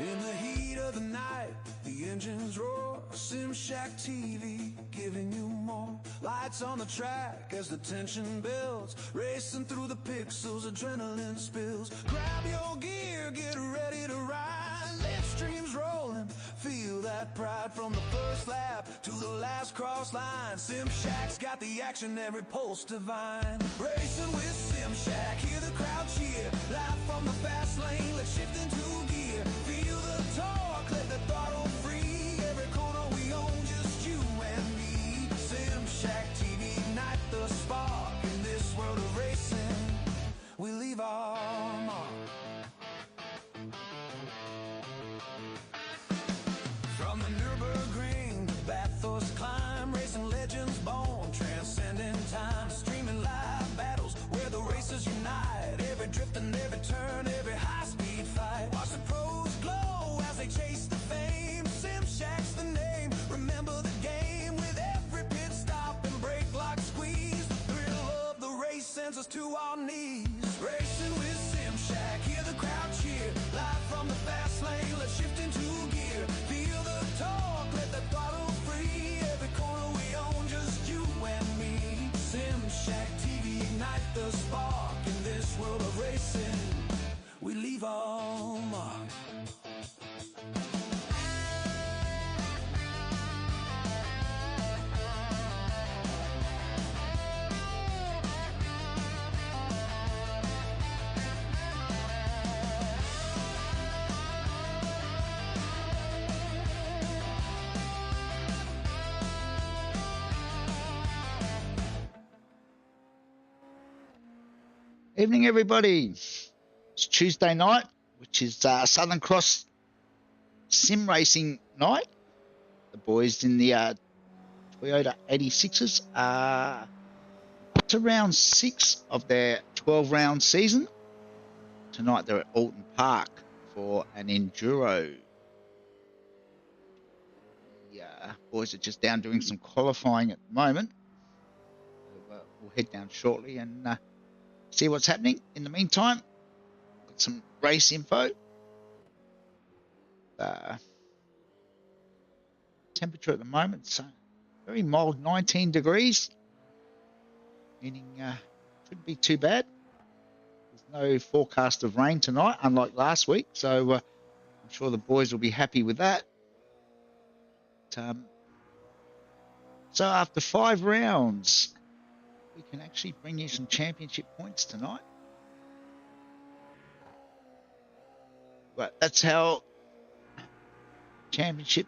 In the heat of the night, the engines roar. Sim Shack TV, giving you more. Lights on the track as the tension builds. Racing through the pixels, adrenaline spills. Grab your gear, get ready to ride. Live streams rolling, feel that pride. From the first lap to the last cross line. Sim Shack's got the action, every pulse divine. Racing with Sim Shack, hear the crowd cheer. Live from the fast lane, let's shift into gear. Feel the torque, let the throttle free. Every corner we own, just you and me. Sim Shack TV, ignite the spark. In this world of racing, we leave our mark. From the Nürburgring, Bathurst climb, racing legends born, transcending time, streaming live battles where the racers unite. Every drift and every turn, every high-speed fight. Watch the pros glow as they chase the fame. Sim Shack's the name. Remember the game with every pit stop and brake lock squeeze. The thrill of the race sends us to our knees. Racing with Sim Shack, hear the crowd cheer. Live from the fast lane, let's shift into gear. Feel the torque, let the throttle free. Every corner we own, just you and me. Sim Shack TV, ignite the spark. In this world of racing, we leave our mark. Evening, everybody. It's Tuesday night, which is Southern Cross sim racing night. The boys in the Toyota 86s are up to round 6 of their 12-round season. Tonight they're at Oulton Park for an enduro. The boys are just down doing some qualifying at the moment. We'll head down shortly and see what's happening. In the meantime, got some race info. Temperature at the moment, so very mild, 19 degrees, meaning shouldn't be too bad. There's no forecast of rain tonight, unlike last week, so I'm sure the boys will be happy with that. So after 5 rounds, we can actually bring you some championship points tonight. But that's how championship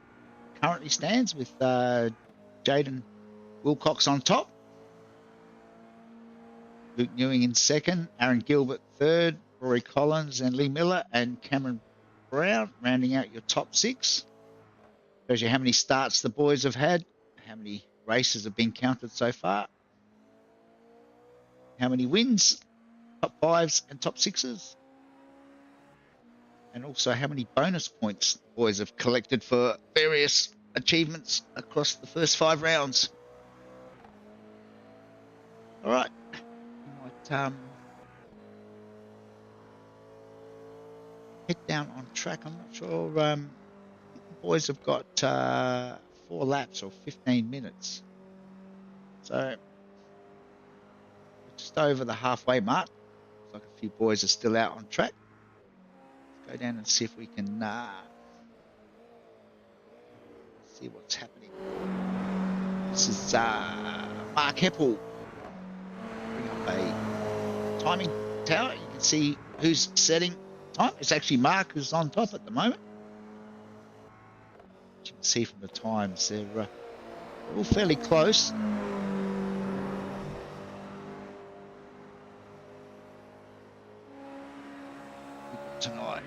currently stands, with Jaden Wilcox on top, Luke Newing in second, Aaron Gilbert third, Rory Collins and Lee Miller and Cameron Brown rounding out your top 6. Shows you how many starts the boys have had, how many races have been counted so far, how many wins, top 5s and top 6s, and also how many bonus points the boys have collected for various achievements across the first 5 rounds. All right, you might head down on track. I'm not sure. The boys have got 4 laps or 15 minutes, so just over the halfway mark. Looks like a few boys are still out on track. Let's go down and see if we can see what's happening. This is Mark Heppel. Bring up a timing tower. You can see who's setting time. It's actually Mark who's on top at the moment. As you can see from the times, they're all fairly close. Tonight.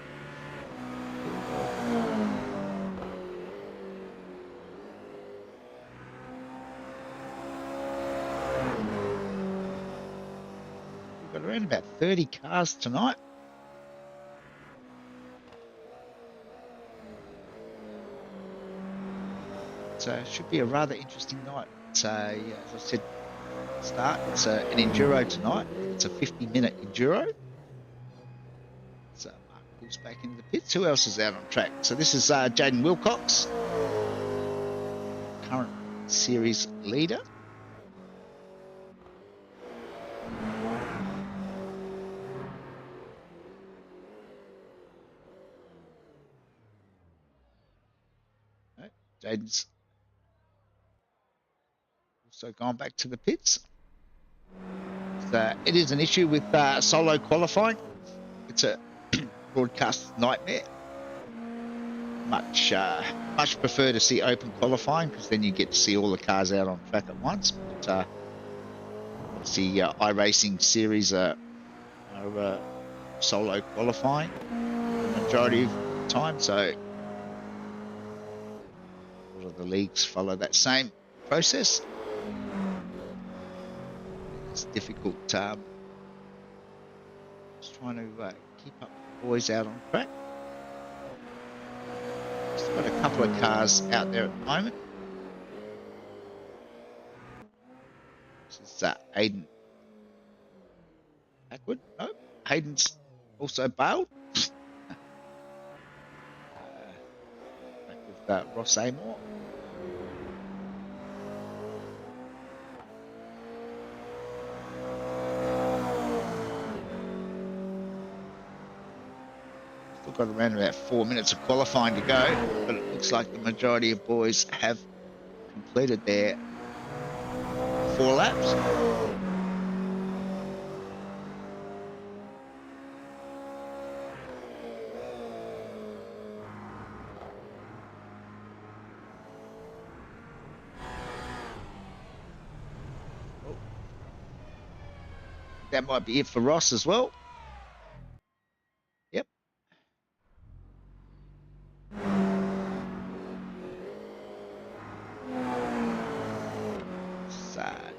We've got around about 30 cars tonight. So it should be a rather interesting night. So as I said, it's an enduro tonight. It's a 50-minute enduro. So Mark Pulls back into the pits. Who else is out on track? So this is Jaden Wilcox, current series leader. Jaden's also gone back to the pits. So it is an issue with solo qualifying. It's a broadcast nightmare. Much prefer to see open qualifying because then you get to see all the cars out on track at once. But obviously, iRacing series are solo qualifying the majority of the time. So a lot of the leagues follow that same process. It's difficult. Just trying to keep up the boys out on track. Just got a couple of cars out there at the moment. This is Hayden Backward. No, Hayden's also bailed. Back with Ross Amor. Got around about 4 minutes of qualifying to go, but it looks like the majority of boys have completed their 4 laps. That might be it for Ross as well. Yep.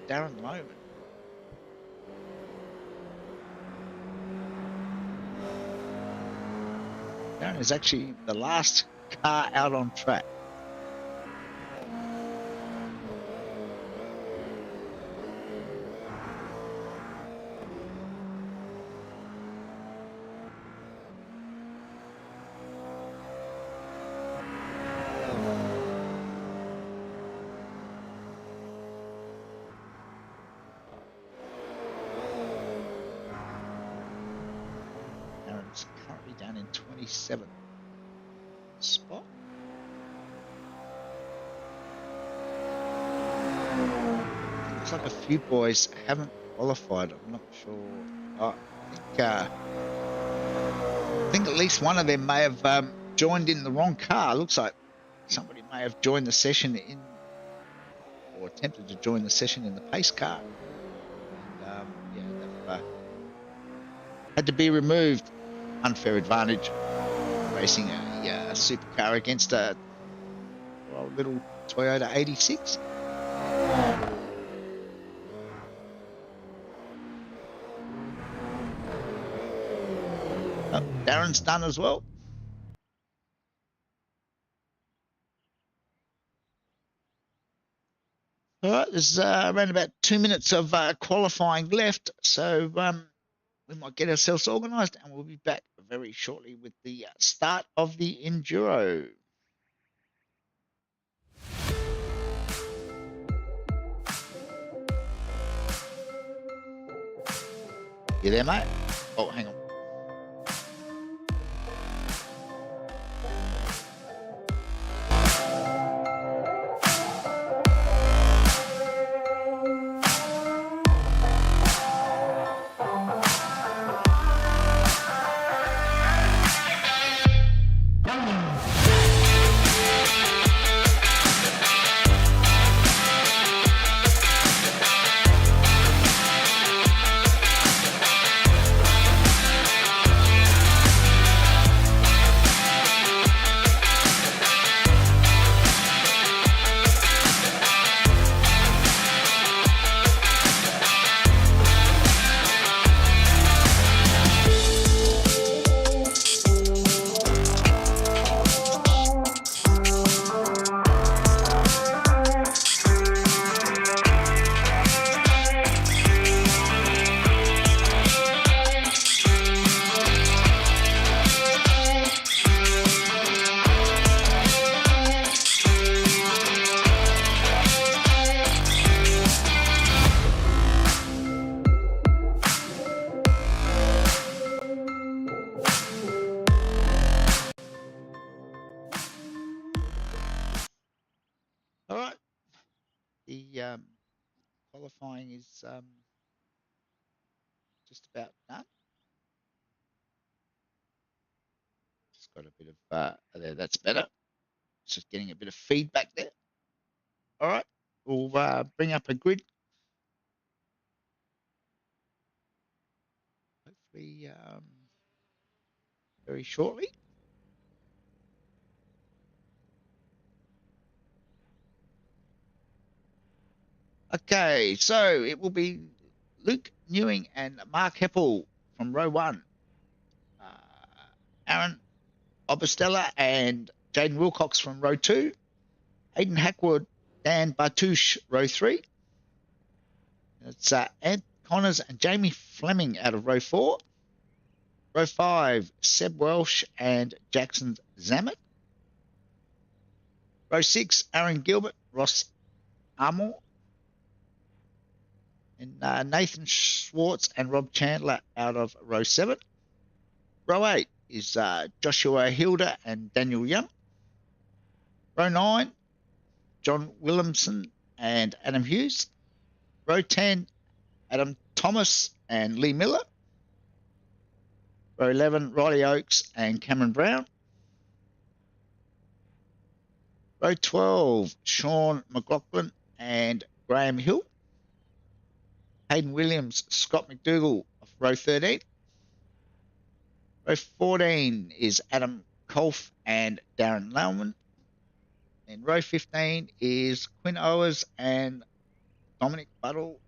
Down at the moment. Darren is actually the last car out on track. Currently down in 27th spot. Looks like a few boys haven't qualified. I'm not sure. I think at least one of them may have joined in the wrong car. Looks like somebody may have joined the session in, or attempted to join the session in the pace car. And, they've had to be removed. Unfair advantage racing a supercar against a little Toyota 86. Darren's done as well. All right, there's around about 2 minutes of qualifying left, so we might get ourselves organised, and we'll be back very shortly with the start of the Enduro. You there, mate? Oh, hang on. All right. The qualifying is just about done. Just got a bit of there. That's better. Just getting a bit of feedback there. All right. We'll bring up a grid. Hopefully, very shortly. Okay, so it will be Luke Newing and Mark Heppel from row one. Aaron Obostella and Jaden Wilcox from row two. Aidan Hackwood, Dan Bartouche, row three. It's Ant Connors and Jamie Fleming out of row four. Row five, Seb Welsh and Jackson Zammit. Row six, Aaron Gilbert, Ross Armour. And Nathan Schwartz and Rob Chandler out of row seven. Row eight is Joshua Hilda and Daniel Young. Row nine, John Williamson and Adam Hughes. Row 10, Adam Thomas and Lee Miller. Row 11, Riley Oakes and Cameron Brown. Row 12, Sean McLaughlin and Graham Hill. Hayden Williams, Scott McDougall of row 13. Row 14 is Adam Kolf and Darren Lowman. And row 15 is Quinn Owers and Dominic Buttle.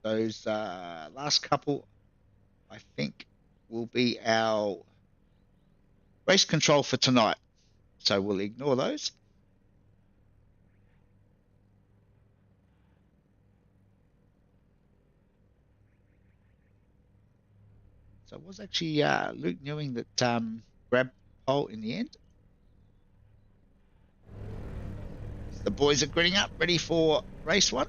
Those last couple, I think, will be our race control for tonight. So we'll ignore those. So it was actually Luke Newing that grabbed pole in the end. So the boys are gritting up, ready for race one.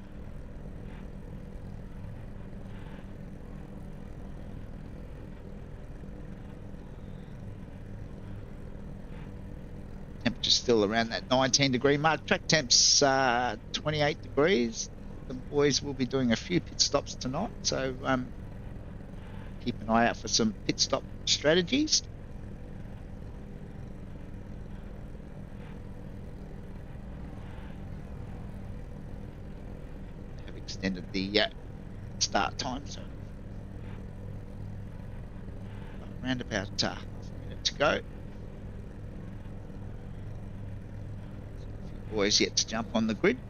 Temperature's still around that 19-degree mark. Track temps 28 degrees. The boys will be doing a few pit stops tonight, so keep an eye out for some pit stop strategies. They have extended the start time, so around about half a minute to go. Boys yet to jump on the grid.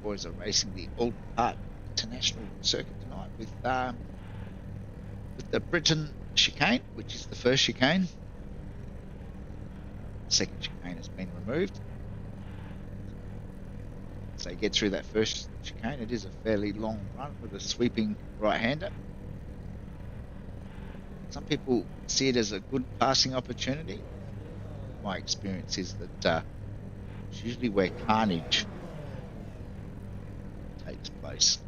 Boys are racing the Oulton Park International Circuit tonight with the Britain chicane, which is the first chicane. The second chicane has been removed. So you get through that first chicane. It is a fairly long run with a sweeping right-hander. Some people see it as a good passing opportunity. My experience is that it's usually where carnage takes place.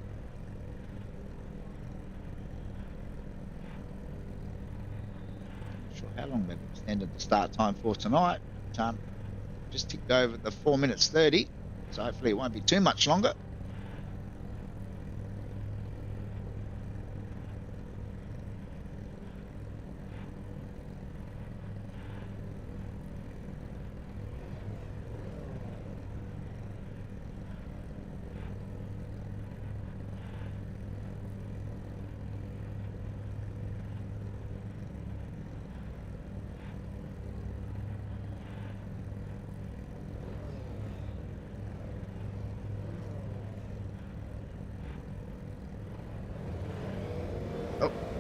Not sure how long they've extended the start time for tonight. But, just ticked over the 4 minutes 30, so hopefully it won't be too much longer.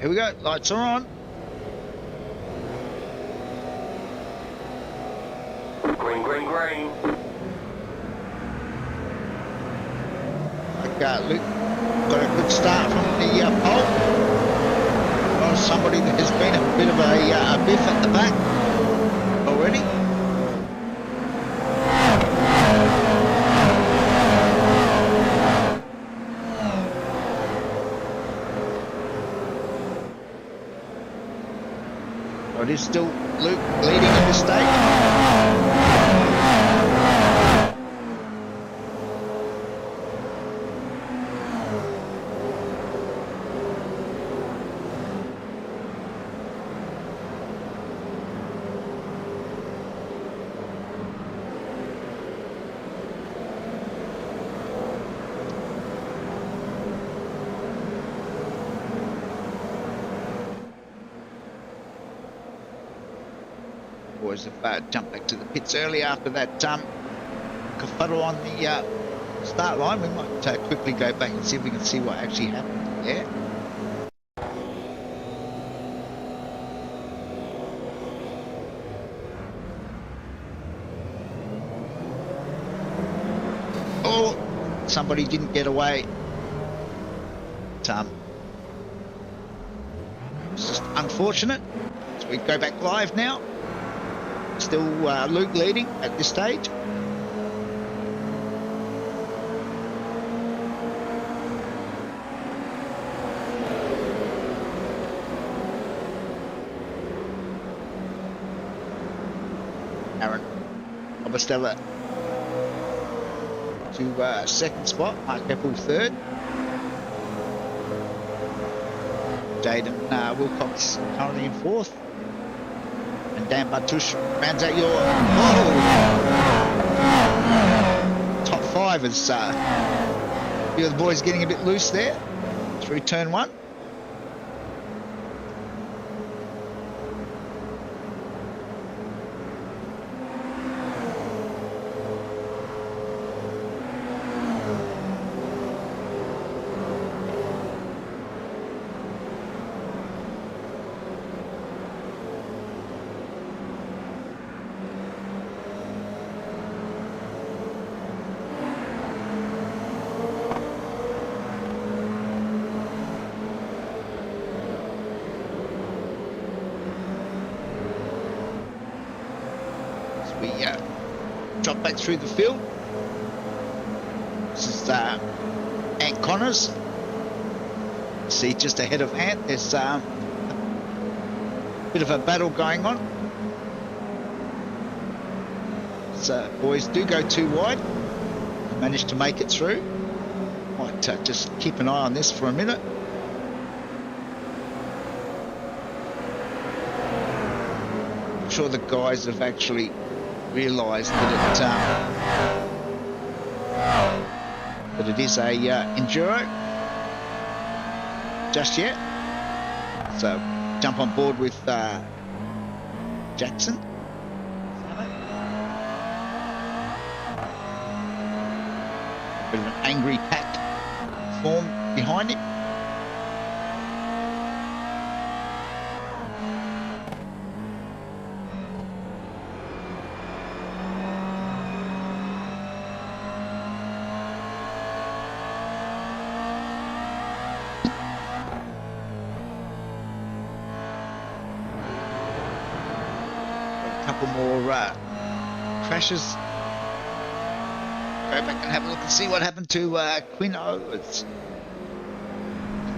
Here we go. Lights are on. Green, green, green. Luke got a good start from the pole. Oh, somebody that has been a bit of a biff at the back already. Oh, it is still Luke leading at this stage. Boys have jumped back to the pits early after that kerfuddle on the start line. We might quickly go back and see if we can see what actually happened there. Oh, somebody didn't get away. It's just unfortunate. So we go back live now. Still Luke leading at this stage. Aaron Obastella to second spot. Mark Heppel third. Jaden Wilcox currently in fourth. And Dan Bartush rounds out your top five as a few of the boys getting a bit loose there through turn one. We drop back through the field. This is Ant Connors. See, just ahead of Ant, there's a bit of a battle going on. So boys do go too wide. Managed to make it through. Might just keep an eye on this for a minute. I'm sure the guys have actually realised that it is a enduro just yet. So jump on board with Jackson. A bit of an angry pack form behind him. Couple more crashes. Go back and have a look and see what happened to Quinn O. It's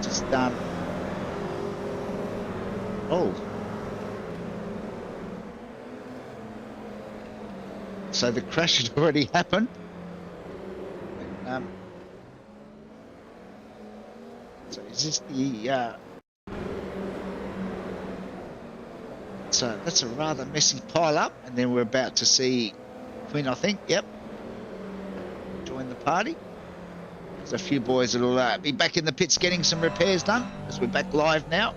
just oh, so the crash had already happened. So is this the so that's a rather messy pile up, and then we're about to see Quinn, I think. Yep, join the party. There's a few boys that'll be back in the pits getting some repairs done as we're back live now.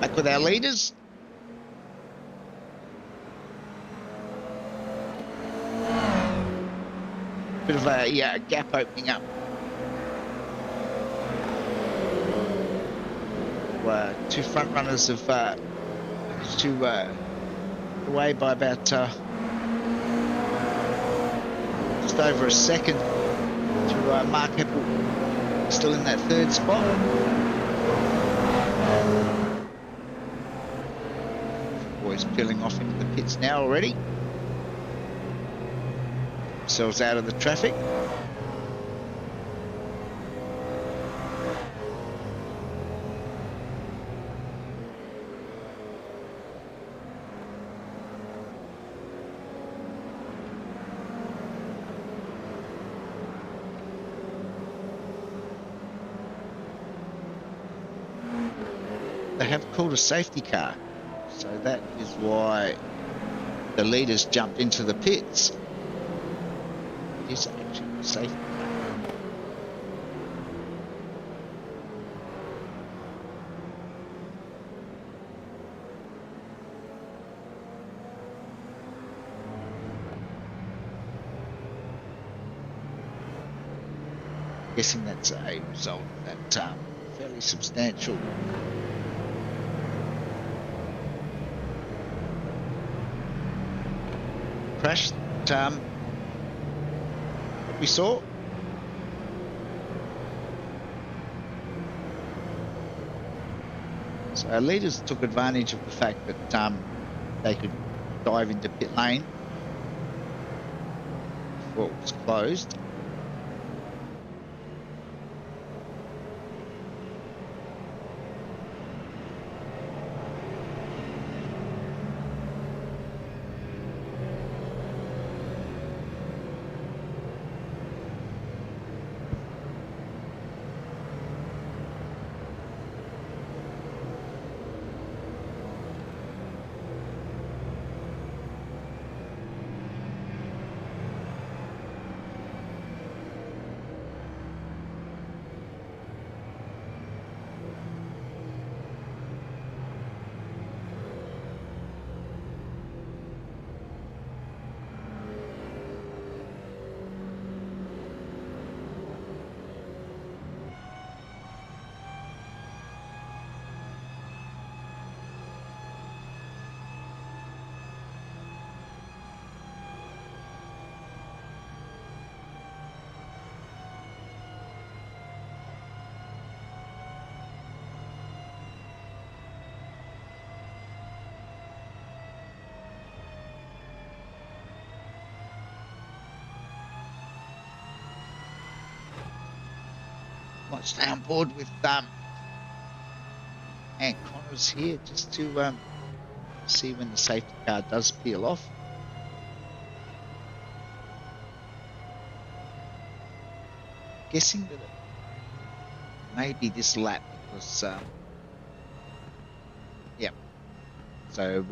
back with our leaders. Bit of a gap opening up. Two front runners have managed to away by about just over a second to Mark Heppel, still in that third spot. Boys peeling off into the pits now already. Themselves out of the traffic. They have called a safety car, so that is why the leaders jumped into the pits. It is actually a safety car. Guessing that's a result of that fairly substantial crash that we saw. So our leaders took advantage of the fact that they could dive into pit lane before it was closed. Might stay on board with Ant Connors here just to see when the safety car does peel off. Guessing that it may be this lap because yeah. So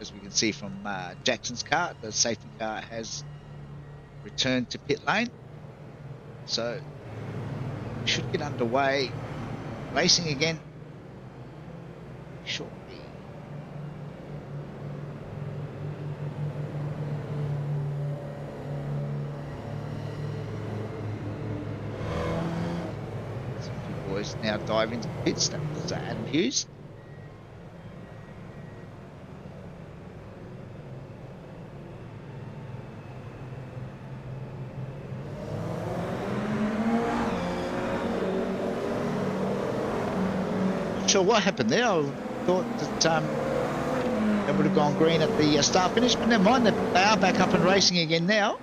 as we can see from Jackson's car, the safety car has returned to pit lane. So should get underway, racing again shortly. Some few boys now dive into the pits. That was Adam Hughes. Sure what happened there. I thought that they would have gone green at the start finish, but never mind, they are back up and racing again now.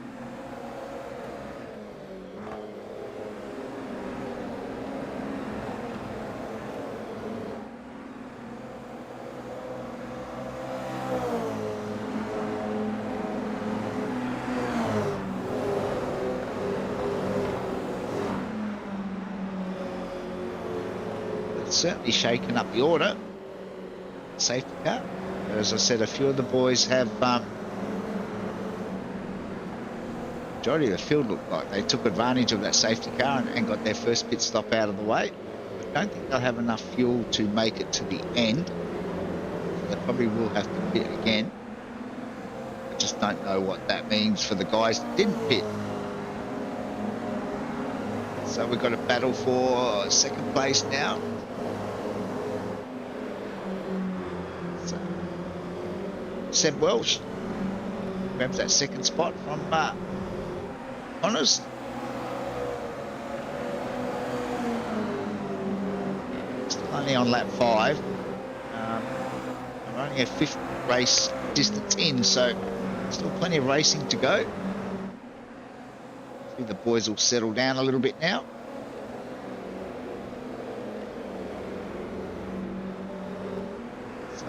Certainly shaken up the order. Safety car. As I said, a few of the boys have majority of the field looked like they took advantage of that safety car and got their first pit stop out of the way. don't think they'll have enough fuel to make it to the end. They probably will have to pit again. I just don't know what that means for the guys that didn't pit. So we've got a battle for second place now. So Seb Welsh grabs that second spot from Connors. Still only on lap 5. We're only a 5th race distance in, so still plenty of racing to go. I think the boys will settle down a little bit now. So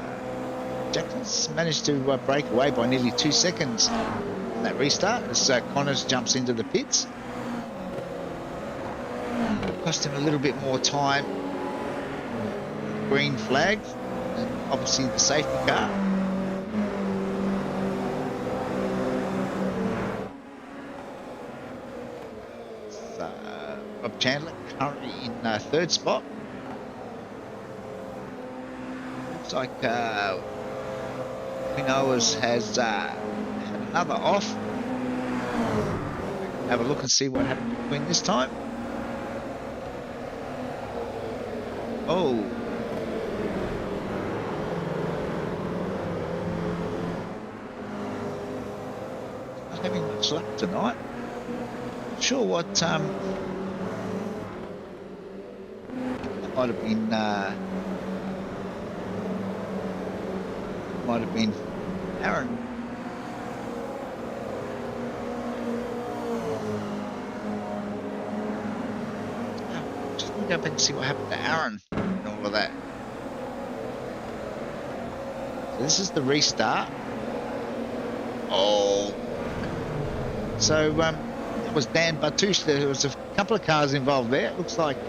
Jackson's managed to break away by nearly 2 seconds on that restart as Connors jumps into the pits. Cost him a little bit more time. Green flag, and obviously the safety car. So, Rob Chandler currently in 3rd spot. Looks like Quinoas has had another off. Have a look and see what happened to Quinn this time. Oh. Not having much luck tonight. Not sure what that might have been Aaron. Just go back and see what happened to Aaron and all of that. So this is the restart. Oh. So that was Dan Bartouche. There was a couple of cars involved there. It looks like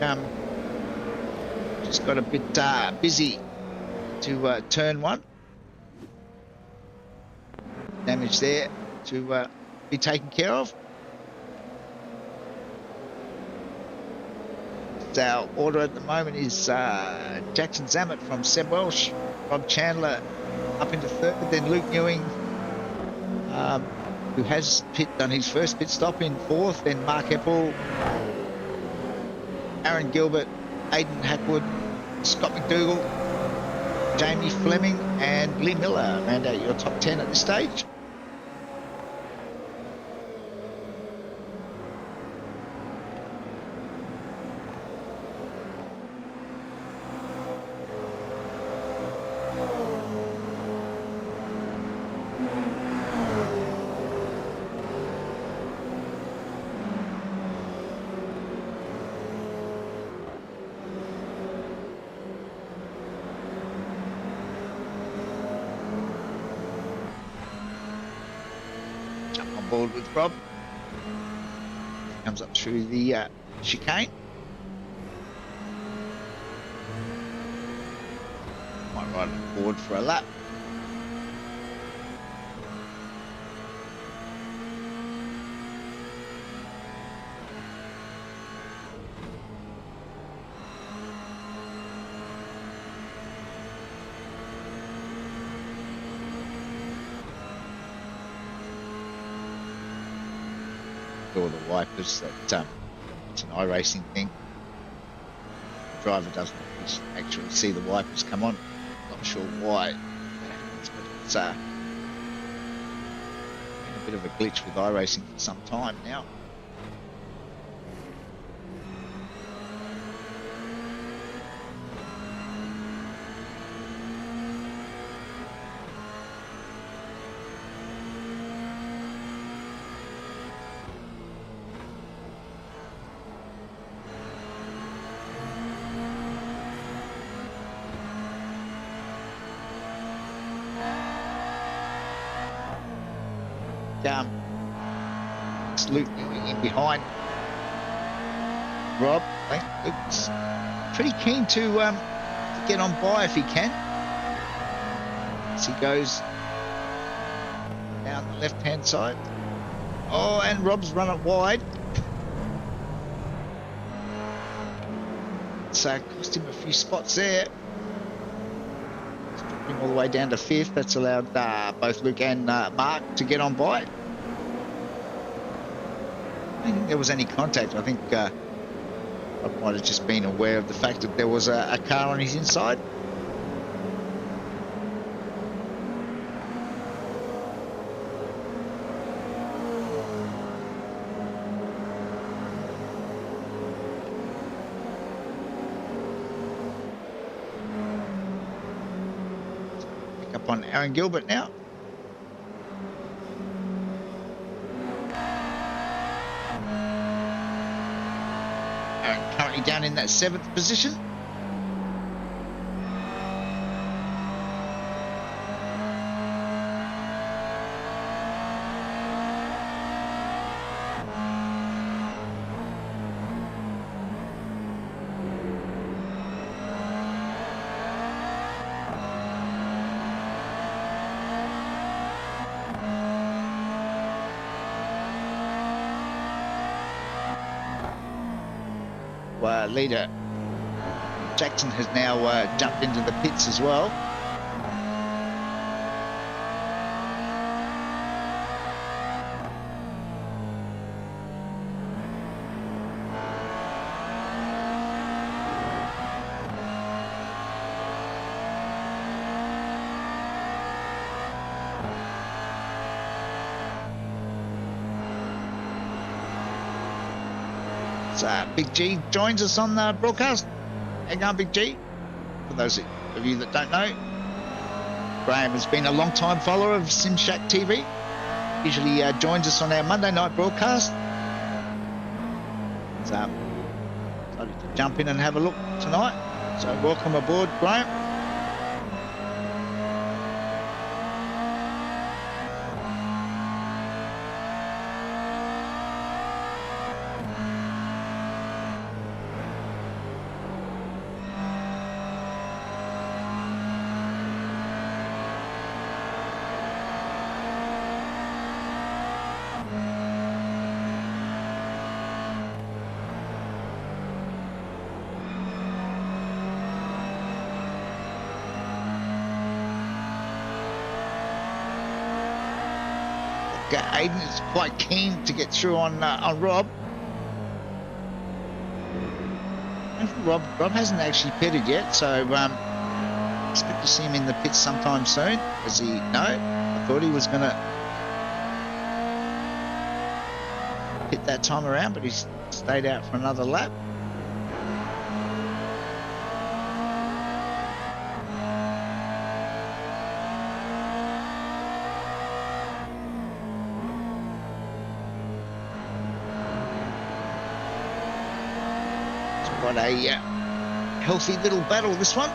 just got a bit busy to turn 1. Damage there to be taken care of. Our order at the moment is Jackson Zammit from Seb Welsh, Rob Chandler up into 3rd, then Luke Ewing, who has done his first pit stop, in 4th, then Mark Heppel, Aaron Gilbert, Aidan Hackwood, Scott McDougall, Jamie Fleming, and Lee Miller round out your top 10 at this stage. With Rob, comes up through the chicane. Might ride it forward for a lap. All the wipers, that it's an iRacing thing. The driver doesn't actually see the wipers come on. Not sure why that happens, but it's been a bit of a glitch with iRacing for some time now. It's Luke in behind Rob. I think Luke's pretty keen to get on by if he can. As he goes down the left-hand side. Oh, and Rob's run it wide. That's cost him a few spots there. It's dropping all the way down to 5th. That's allowed both Luke and Mark to get on by. I don't think there was any contact. I think I might have just been aware of the fact that there was a car on his inside. Up on Aaron Gilbert now. Aaron currently down in that 7th position. Leader Jackson has now jumped into the pits as well. Big G joins us on the broadcast. Hang on, Big G. For those of you that don't know, Graham has been a long-time follower of SimShack TV. Usually joins us on our Monday night broadcast. So, decided to jump in and have a look tonight. So, welcome aboard, Graham. Aiden is quite keen to get through on Rob. And Rob hasn't actually pitted yet, so expect to see him in the pits sometime soon. As he I thought he was going to pit that time around, but he's stayed out for another lap. Quite a healthy little battle, this one.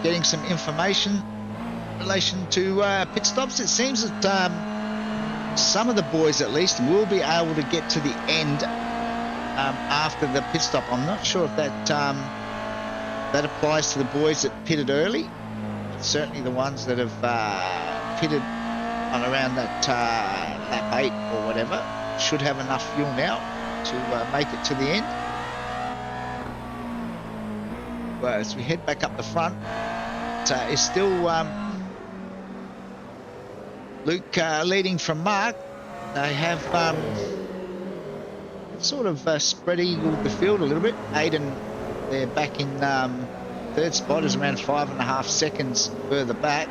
getting some information in relation to pit stops. It seems that some of the boys, at least, will be able to get to the end after the pit stop. I'm not sure if that that applies to the boys that pitted early. But certainly the ones that have pitted on around that lap 8 or whatever should have enough fuel now to make it to the end. Well, as we head back up the front, it's still Luke leading from Mark. They have sort of spread eagled the field a little bit. Aiden, they're back in third spot, is around 5.5 seconds further back.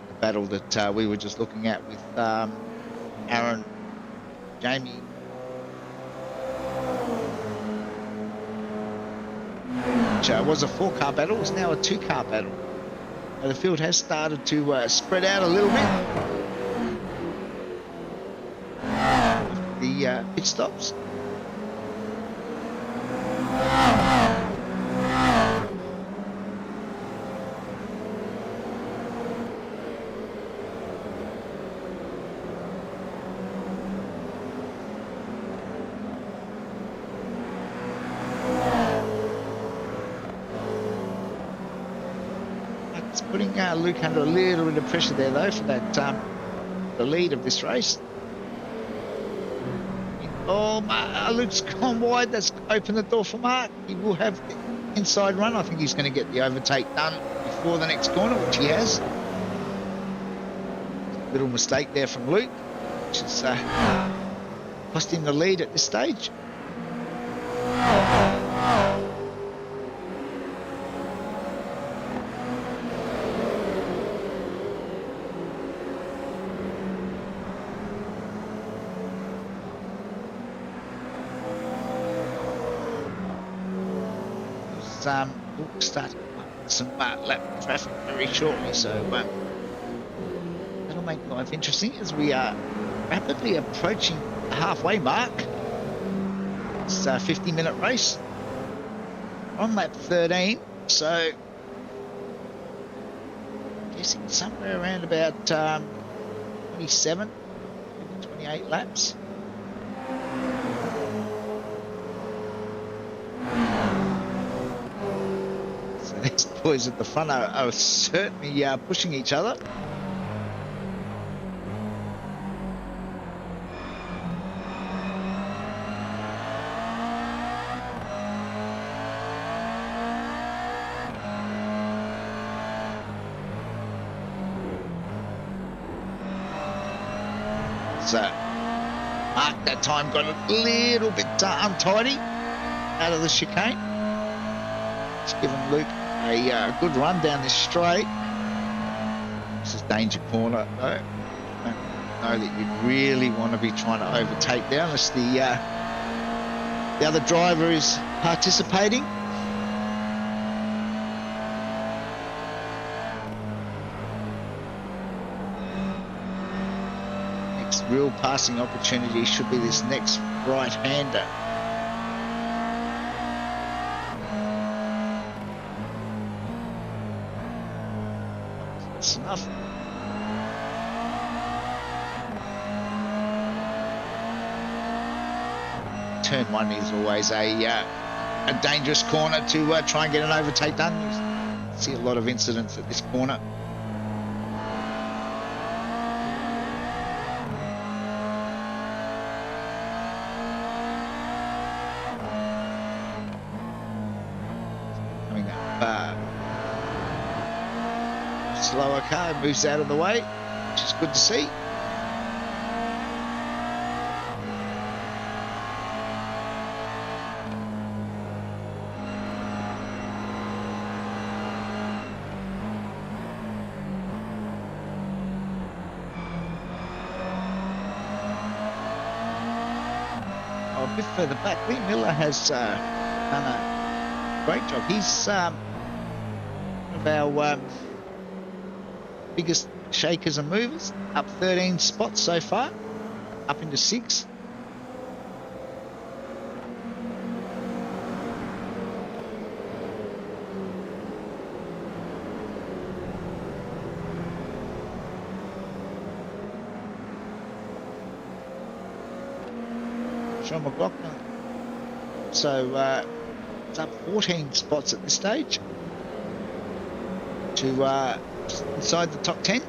The battle that we were just looking at with Aaron, Jamie, which was a 4-car battle, is now a 2-car battle. The field has started to spread out a little bit. The pit stops. It's putting Luke under a little bit of pressure there, though, for that the lead of this race. Oh, Luke's gone wide. That's opened the door for Mark. He will have the inside run. I think he's going to get the overtake done before the next corner, which he has. Little mistake there from Luke, which has cost him the lead at this stage. We'll start some lap traffic very shortly, so that'll make life interesting as we are rapidly approaching the halfway mark. It's a 50-minute race on lap 13, so I'm guessing somewhere around about 27, maybe 28 laps. These boys at the front are certainly pushing each other. So, Mark that time got a little bit untidy out of the chicane. It's given Luke a good run down this straight. This is danger corner though. I don't know that you'd really want to be trying to overtake there unless the other driver is participating. Next real passing opportunity should be this next right-hander. That's enough. Turn 1 is always a dangerous corner to try and get an overtake done. You see a lot of incidents at this corner. Coming up, slower car moves out of the way, which is good to see. A bit further back, Lee Miller has done a great job. He's one of our biggest shakers and movers, up 13 spots so far, up into 6. Sean McLaughlin. So it's up 14 spots at this stage to inside the top 10.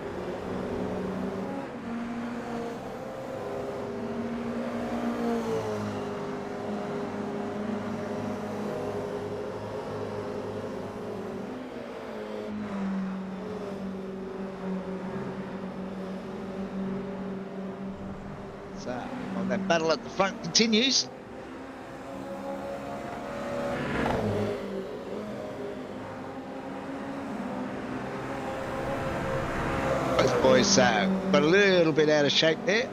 So well, that battle at the front continues. Both boys got a little bit out of shape there.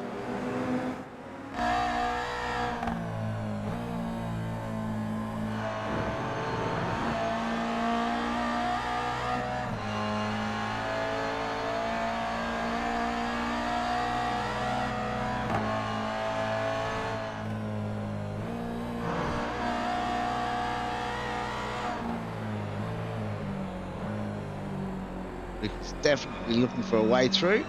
He's definitely looking for a way through.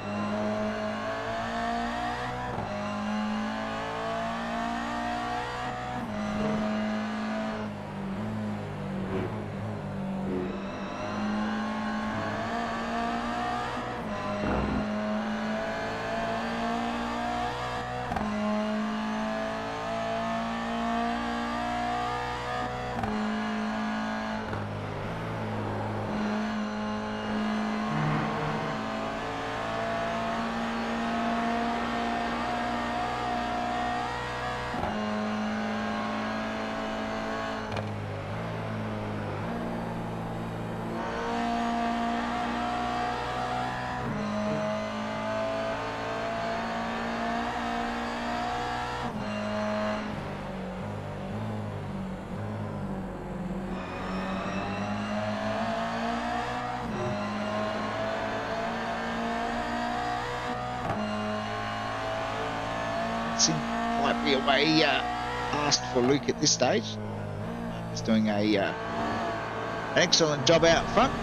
Might be a way past for Luke at this stage. He's doing an excellent job out front.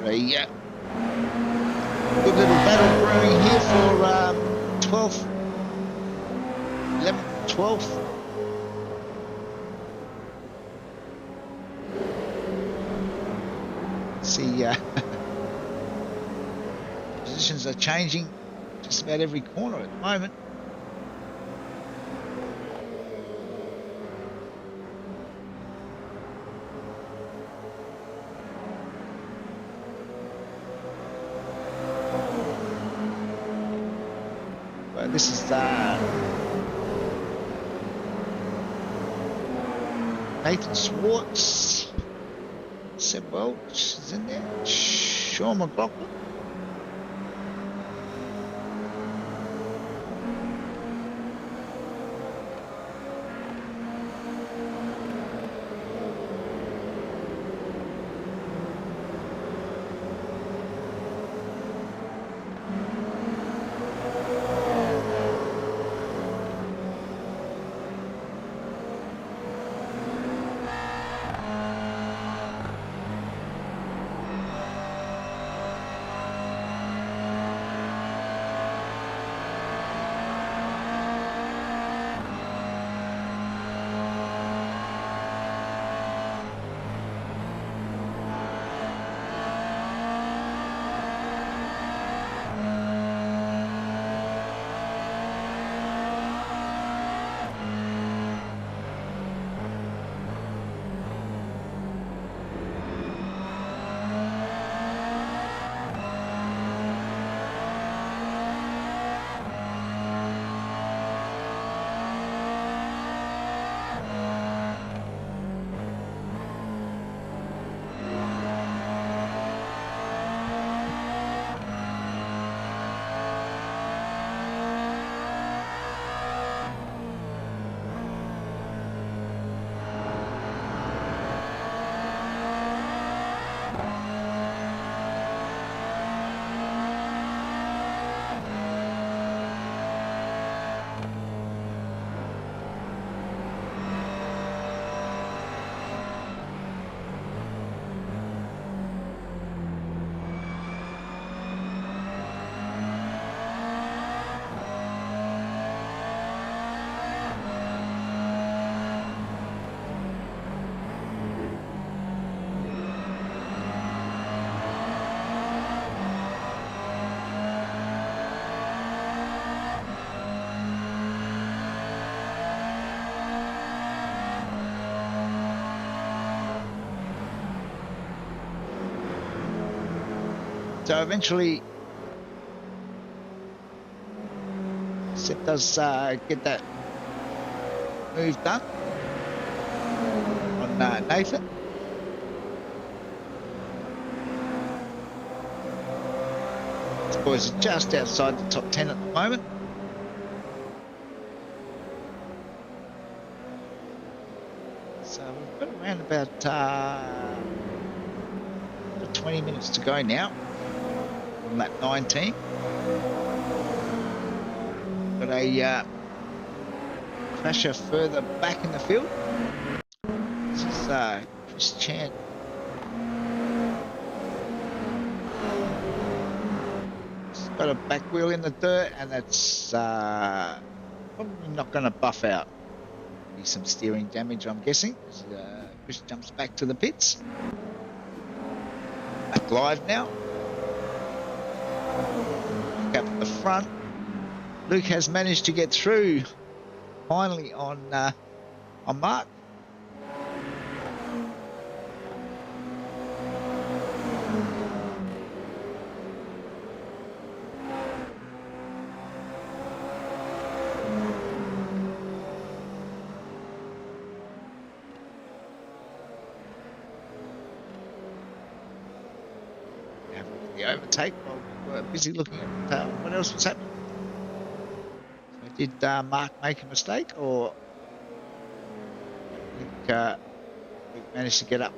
A good little battle brewing here for 12th, 11th, 12th. See, positions are changing just about every corner at the moment. This is Nathan Swartz, Seb Welch is in there, Sean McLaughlin. So eventually, Seb does get that move done on Nathan. These boys are just outside the top 10 at the moment. So we've got around about 20 minutes to go now on lap 19. Got a crasher further back in the field. This is Chris Chan. He's got a back wheel in the dirt, and that's probably not going to buff out. Be some steering damage, I'm guessing. Chris jumps back to the pits. Back live now. Back up at the front. Luke has managed to get through finally on Mark. The overtake while we were busy looking at what else was happening. So did Mark make a mistake, or I think Luke managed to get up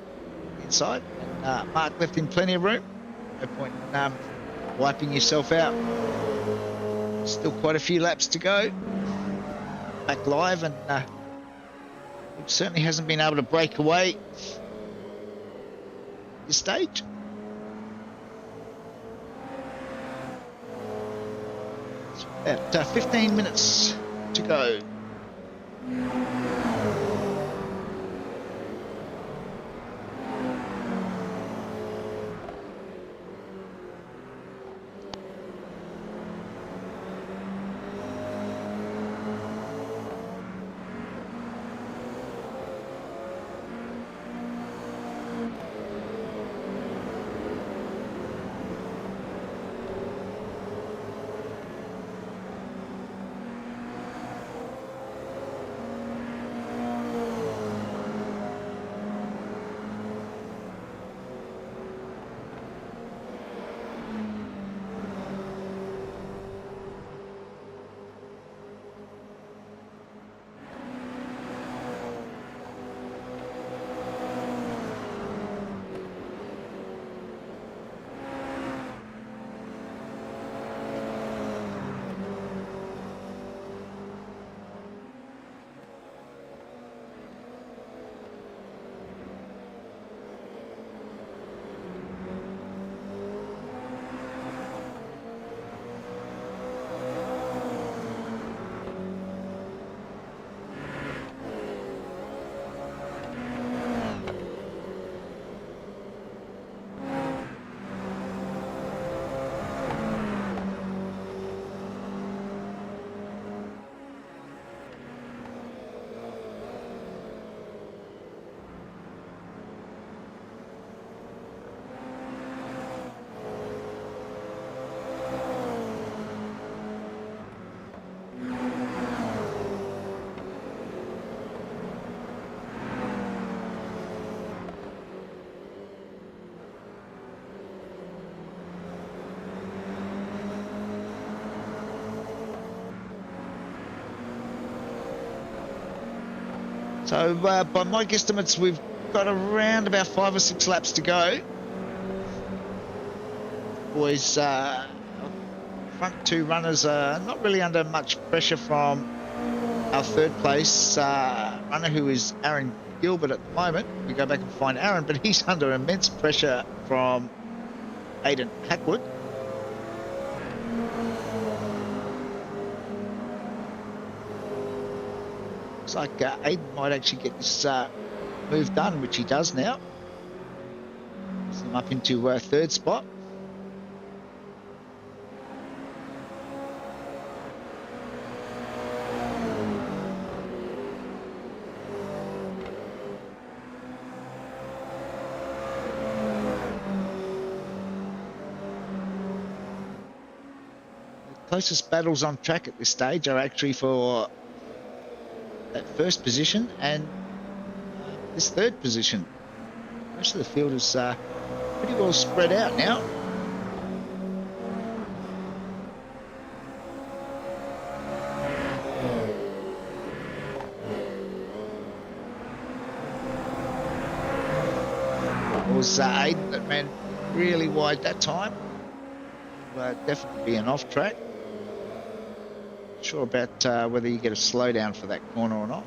inside, and Mark left him plenty of room. No point in wiping yourself out. Still quite a few laps to go. Back live, and Luke certainly hasn't been able to break away at this stage. About 15 minutes to go. So by my guesstimates, we've got around about 5 or 6 laps to go. Boys, front two runners are not really under much pressure from our third place runner, who is Aaron Gilbert at the moment. We go back and find Aaron, but he's under immense pressure from Aidan Hackwood. Looks like Aidan might actually get this move done, which he does now. Puts him up into third spot. The closest battles on track at this stage are actually for that first position and this third position. Most of the field is pretty well spread out now. It was Aidan that ran really wide that time. Definitely be an off track. Not sure about whether you get a slowdown for that corner or not.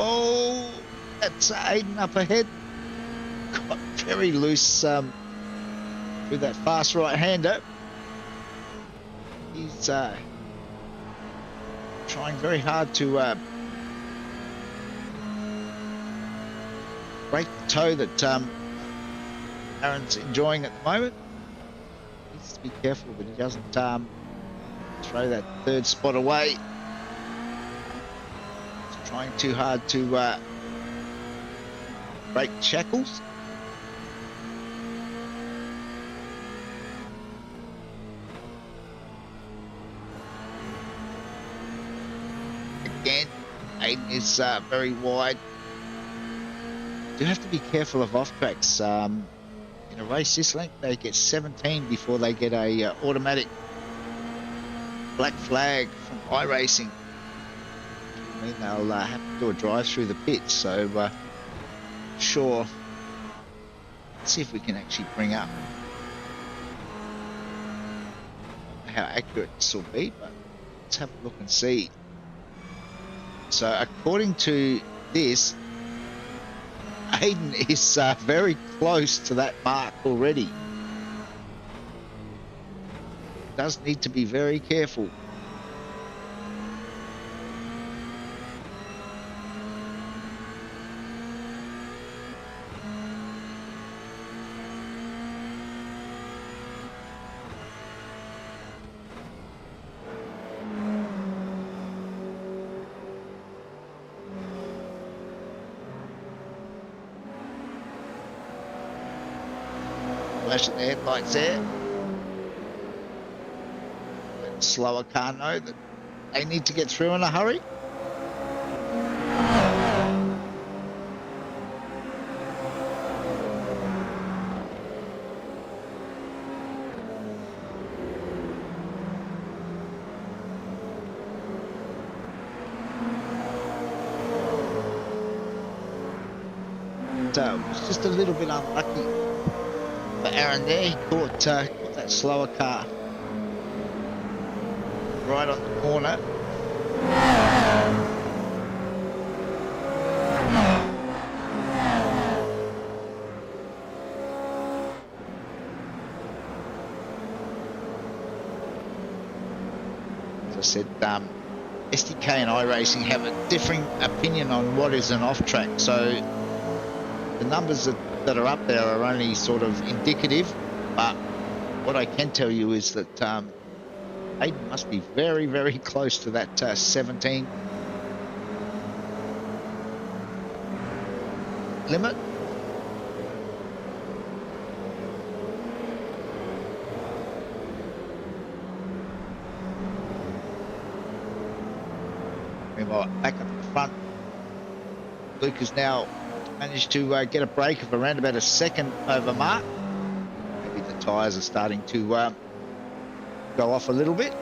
Oh, that's Aidan up ahead. Got very loose through that fast right-hander. He's trying very hard to break the toe that Aaron's enjoying at the moment. Needs to be careful that he doesn't throw that third spot away. Trying too hard to break shackles. Again, Aidan is very wide. Do have to be careful of off tracks. In a race this length, they get 17 before they get a automatic black flag from iRacing. I mean, they'll have to do a drive through the pits, so sure. Let's see if we can actually bring up how accurate this will be, but let's have a look and see. So according to this, Aidan is very close to that mark already. Does need to be very careful. Flashing the headlights there. Let the slower car know that they need to get through in a hurry. It was just a little bit unlucky for Aaron there. He caught that slower car right on the corner. As I said, SDK and iRacing have a differing opinion on what is an off-track. So the numbers that are up there are only sort of indicative, but what I can tell you is that Hayden must be very, very close to that 17 limit. Back up the front. Luke has now managed to get a break of around about a second over Mark. Maybe the tyres are starting to go off a little bit.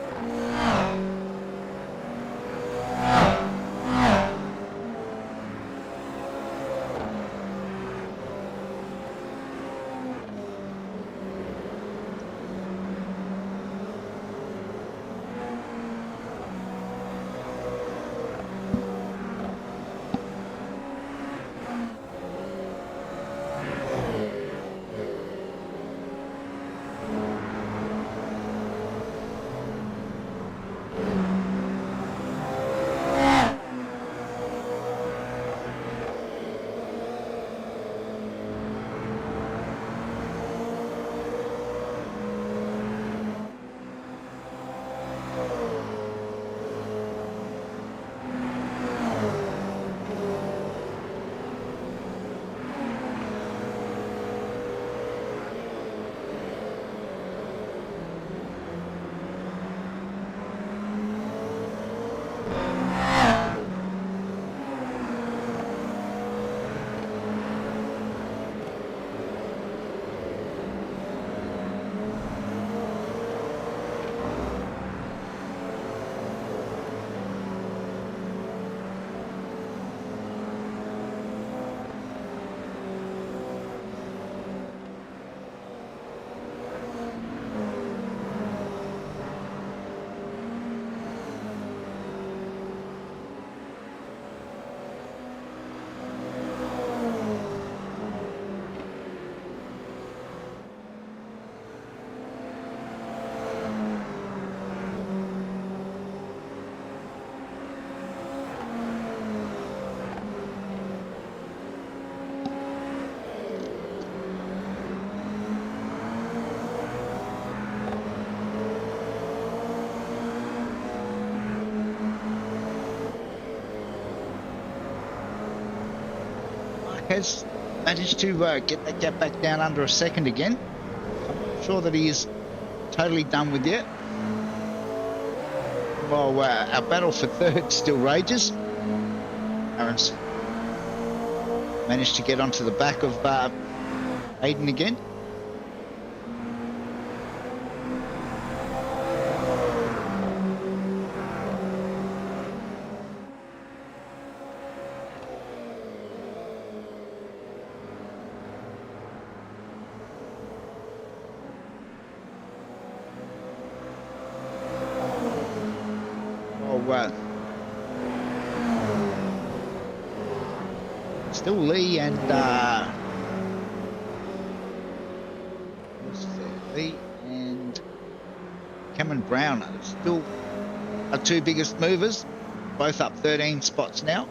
Has managed to get that gap back down under a second again. I'm not sure that he is totally done with yet. While our battle for third still rages. Aaron's managed to get onto the back of Hayden again. Still Lee and Lee and Cameron Brown are still our two biggest movers, both up 13 spots now.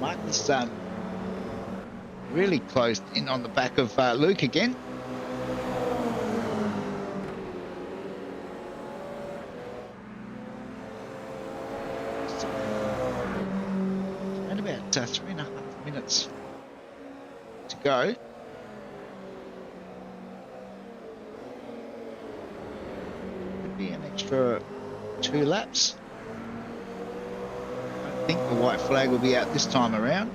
Mark is really closed in on the back of Luke again. Around about 3.5 minutes to go. Could be an extra 2 laps. I think the white flag will be out this time around.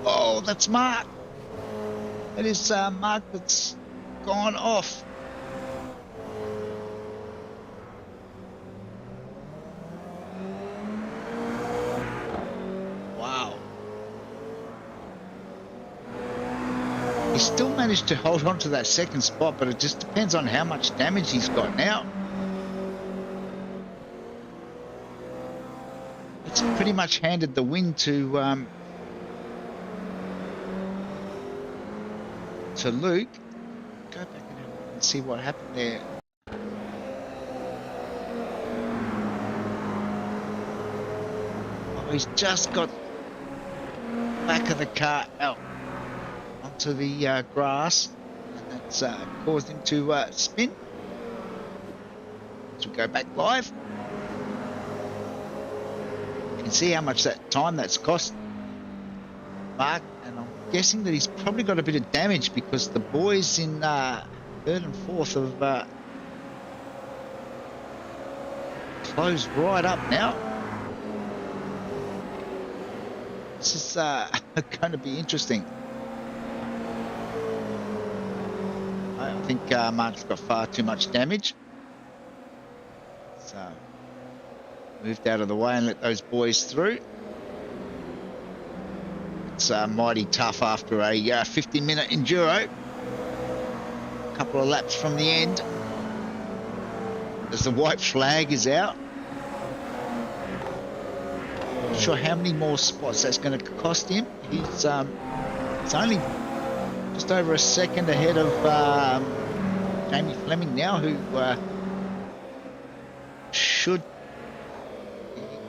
Oh, that's Mark. It is Mark that's gone off. He still managed to hold on to that second spot, but it just depends on how much damage he's got now. It's pretty much handed the win to Luke. Go back and see what happened there. Oh, he's just got back of the car out onto the grass, and that's caused him to spin. As we go back live, you can see how much time that's cost Mark, and I'm guessing that he's probably got a bit of damage because the boys in third and fourth have closed right up now. This is going to be interesting. I think Mark's got far too much damage. So, moved out of the way and let those boys through. It's mighty tough after a 50-minute enduro. A couple of laps from the end. As the white flag is out. Not sure how many more spots that's going to cost him. He's only just over a second ahead of Jamie Fleming now, who should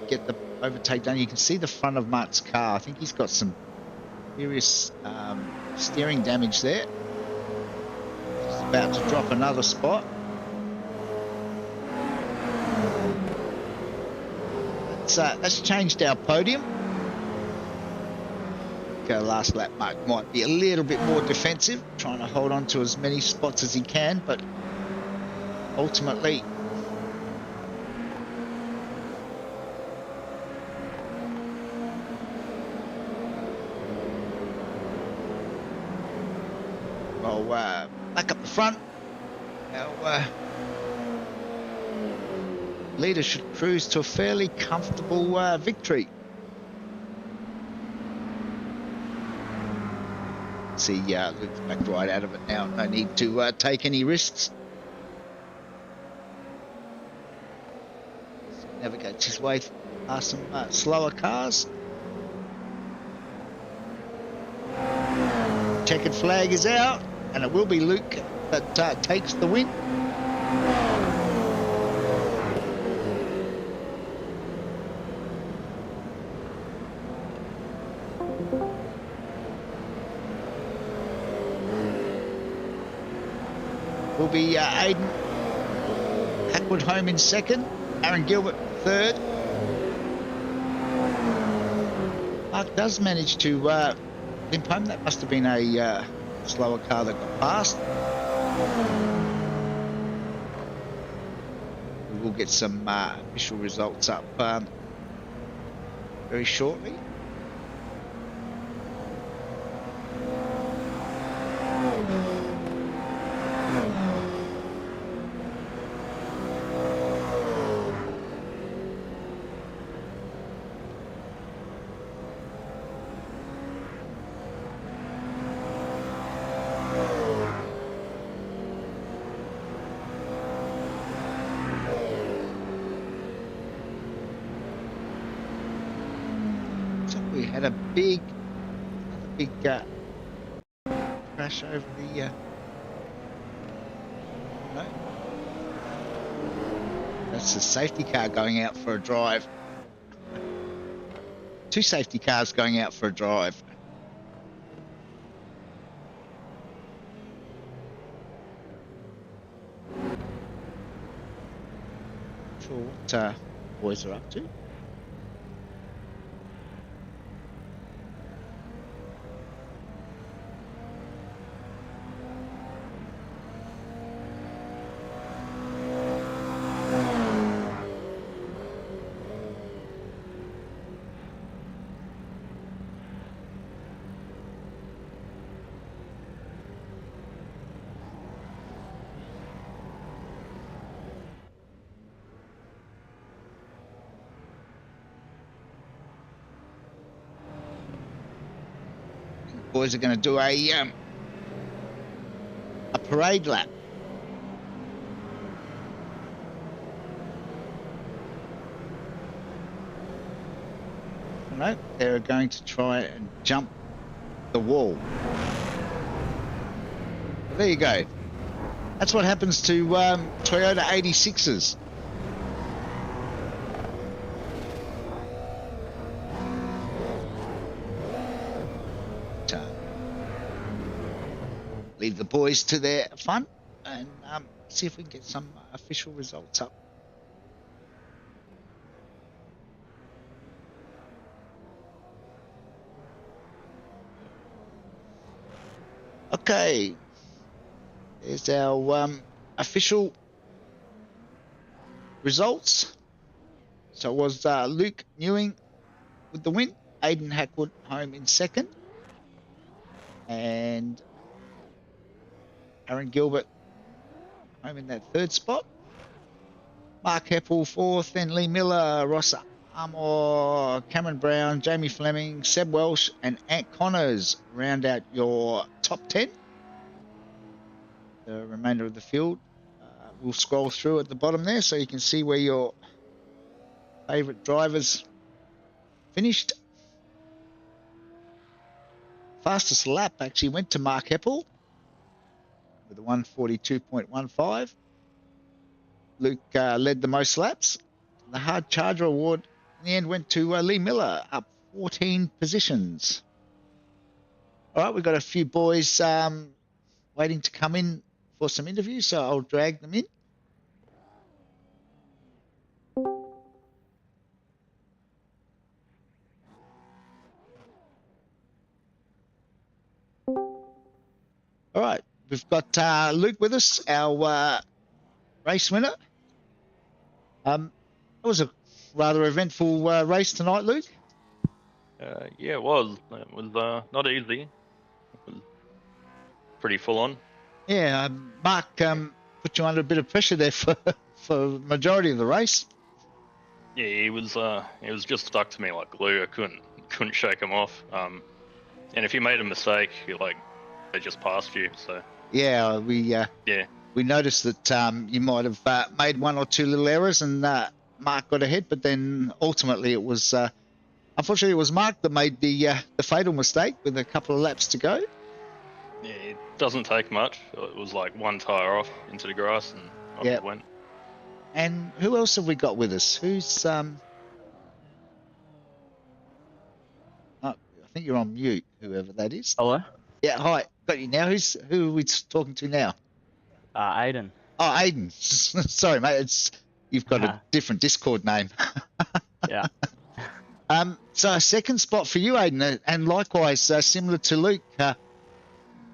get the overtake done. You can see the front of Mark's car. I think he's got some serious steering damage there. He's about to drop another spot. That's changed our podium. Last lap Mark might be a little bit more defensive, trying to hold on to as many spots as he can, but ultimately back up the front. Our leader should cruise to a fairly comfortable victory. See, Luke's back right out of it now. No need to take any risks. Navigates his way past some slower cars. Checkered flag is out, and it will be Luke that takes the win. Will be Aiden Hackwood home in second, Aaron Gilbert third. Mark does manage to limp home. That must have been a slower car that got past. We will get some official results up very shortly. We had a big crash over the no. That's a safety car going out for a drive. Two safety cars going out for a drive. Not sure what boys are up to. Boys are going to do a parade lap. No, they're going to try and jump the wall. Well, there you go. That's what happens to Toyota 86s. Leave the boys to their fun and see if we can get some official results up. Okay, there's our official results. So it was Luke Newing with the win, Aidan Hackwood home in second, and Aaron Gilbert home in that third spot. Mark Heppel fourth, then Lee Miller, Ross Armour, Cameron Brown, Jamie Fleming, Seb Welsh, and Ant Connors round out your top 10. The remainder of the field, we'll scroll through at the bottom there so you can see where your favourite drivers finished. Fastest lap actually went to Mark Heppel with a 1:42.15. Luke led the most laps. The hard charger award in the end went to Lee Miller, up 14 positions. All right, we've got a few boys waiting to come in for some interviews, so I'll drag them in. All right, we've got Luke with us, our race winner. It was a rather eventful race tonight, Luke. Yeah, it was. It was not easy. It was pretty full on. Yeah, Mark put you under a bit of pressure there for the majority of the race. Yeah, he was just stuck to me like glue. I couldn't shake him off. And if you made a mistake, they just passed you. So yeah, we noticed that you might have made one or two little errors, and Mark got ahead. But then ultimately, it was unfortunately it was Mark that made the fatal mistake with a couple of laps to go. Yeah, it doesn't take much. It was like one tyre off into the grass, and off it went. And who else have we got with us? Who's I think you're on mute, whoever that is. Hello? Yeah, hi. Got you now. Who are we talking to now? Aiden. Oh, Aidan. Sorry, mate. You've got a different Discord name. Yeah. So second spot for you, Aidan, and likewise similar to Luke.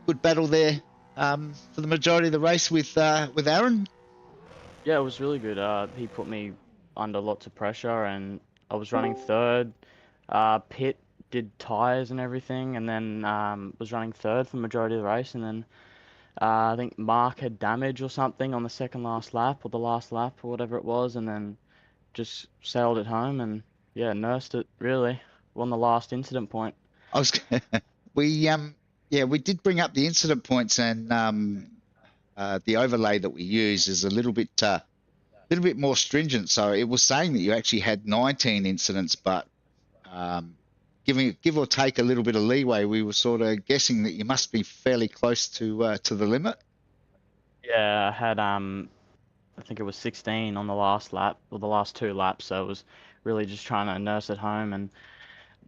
Good battle there for the majority of the race with Aaron. Yeah, it was really good. He put me under lots of pressure, and I was running third. Pitt did tyres and everything, and then was running third for the majority of the race, and then I think Mark had damage or something on the second last lap, or the last lap, or whatever it was, and then just sailed it home, and yeah, nursed it really. Won the last incident point. We did bring up the incident points, and the overlay that we use is a little bit more stringent. So it was saying that you actually had 19 incidents, but give or take a little bit of leeway, we were sort of guessing that you must be fairly close to the limit. Yeah, I had I think it was 16 on the last lap, or the last two laps. So it was really just trying to nurse it home and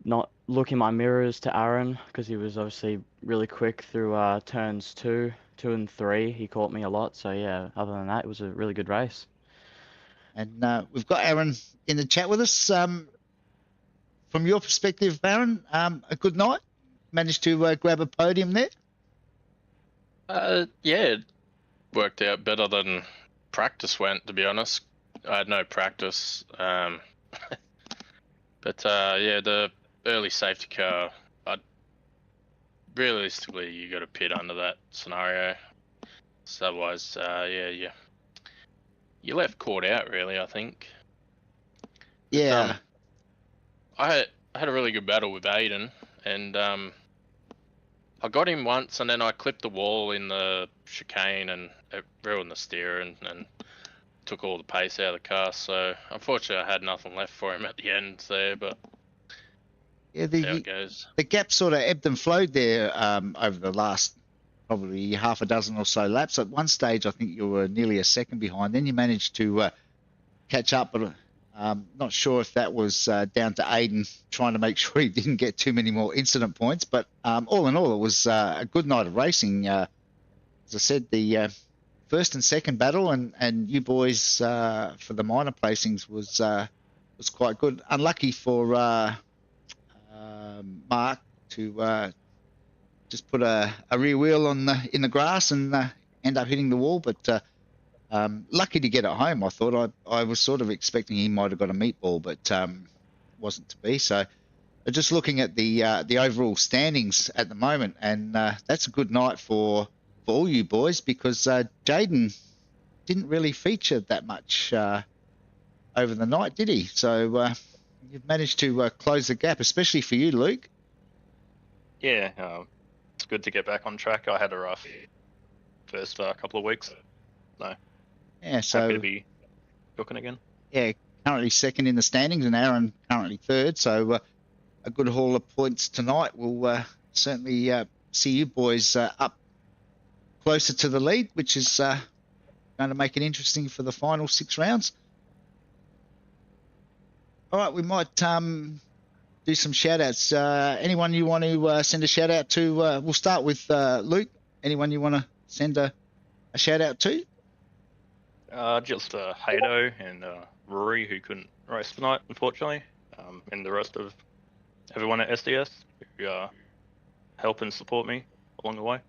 not look in my mirrors to Aaron, because he was obviously really quick through turns 2 and 3. He caught me a lot. So yeah, other than that, it was a really good race. And we've got Aaron in the chat with us. From your perspective, Aaron, a good night? Managed to grab a podium there? Yeah, it worked out better than practice went, to be honest. I had no practice. But yeah, the early safety car, realistically, you got to pit under that scenario. So otherwise, yeah, you left caught out, really, I think. Yeah. I had a really good battle with Aiden, and I got him once, and then I clipped the wall in the chicane, and it ruined the steer and took all the pace out of the car. So unfortunately, I had nothing left for him at the end there. But Yeah, that's how it goes. the gap sort of ebbed and flowed there over the last probably half a dozen or so laps. At one stage, I think you were nearly a second behind. Then you managed to catch up, but not sure if that was down to Aiden trying to make sure he didn't get too many more incident points. But all in all, it was a good night of racing. As I said, the first and second battle, and you boys for the minor placings was quite good. Unlucky for Mark to just put a rear wheel in the grass and end up hitting the wall, but lucky to get it home. I thought I was sort of expecting he might have got a meatball, but wasn't to be. So just looking at the overall standings at the moment, and that's a good night for all you boys, because Jaden didn't really feature that much over the night, did he? So you've managed to close the gap, especially for you, Luke. Yeah, it's good to get back on track. I had a rough first couple of weeks. So Yeah, so happy to be cooking again. Yeah, currently second in the standings, and Aaron currently third. So a good haul of points tonight. We'll certainly see you boys up closer to the lead, which is going to make it interesting for the final 6 rounds. All right, we might do some shout-outs. Anyone you want to send a shout-out to? We'll start with Luke. Anyone you want to send a shout-out to? Just Hado and Rory, who couldn't race tonight, unfortunately, and the rest of everyone at SDS who help and support me along the way.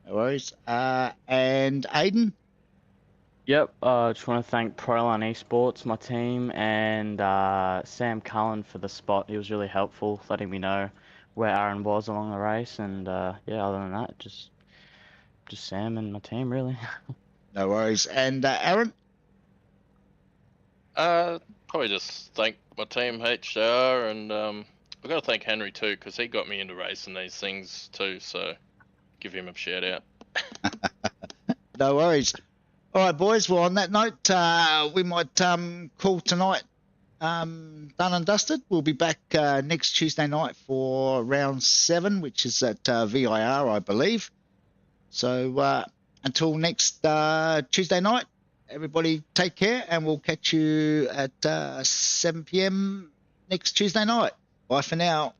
No worries. And Aiden? Yep, just want to thank Proline Esports, my team, and Sam Cullen for the spot. He was really helpful, letting me know where Aaron was along the race, and yeah, other than that, just Sam and my team, really. No worries. And Aaron? Probably just thank my team HR, and I've got to thank Henry too, because he got me into racing these things too. So give him a shout out. No worries. All right, boys. Well, on that note, we might call tonight done and dusted. We'll be back next Tuesday night for round 7, which is at VIR, I believe. So until next Tuesday night, everybody take care, and we'll catch you at 7 p.m. next Tuesday night. Bye for now.